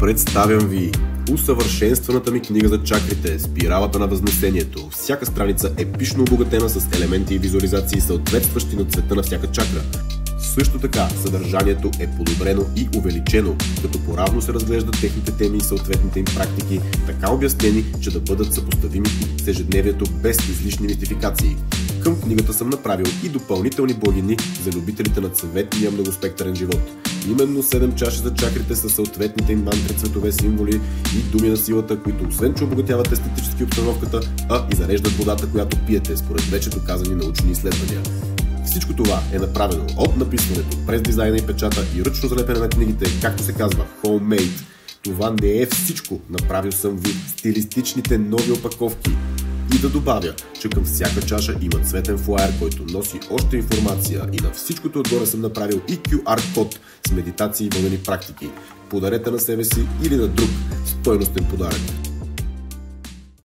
Представям ви усъвършенстваната ми книга за чакрите, спиралата на възнесението. Всяка страница е епично обогатена с елементи и визуализации, съответстващи на цвета на всяка чакра. Също така, съдържанието е подобрено и увеличено, като поравно се разглеждат техните теми и съответните им практики, така обяснени, че да бъдат съпоставими с ежедневието без излишни мистификации. Към книгата съм направил и допълнителни благини за любителите на цветния многоспектърен живот. Именно 7 чаши за чакрите със съответните им мантри, цветове, символи и думи на силата, които освен че обогатяват естетически обстановката, и зареждат водата, която пиете, според вече доказани научни изследвания. Всичко това е направено от написването, през дизайна и печата и ръчно залепене на книгите, както се казва, homemade. Това не е всичко. Направил съм ви стилистичните нови опаковки. И да добавя, че към всяка чаша има цветен флаер, който носи още информация, и на всичкото отгоре съм направил и QR код с медитации и водени практики. Подарете на себе си или на друг стойностен подарък.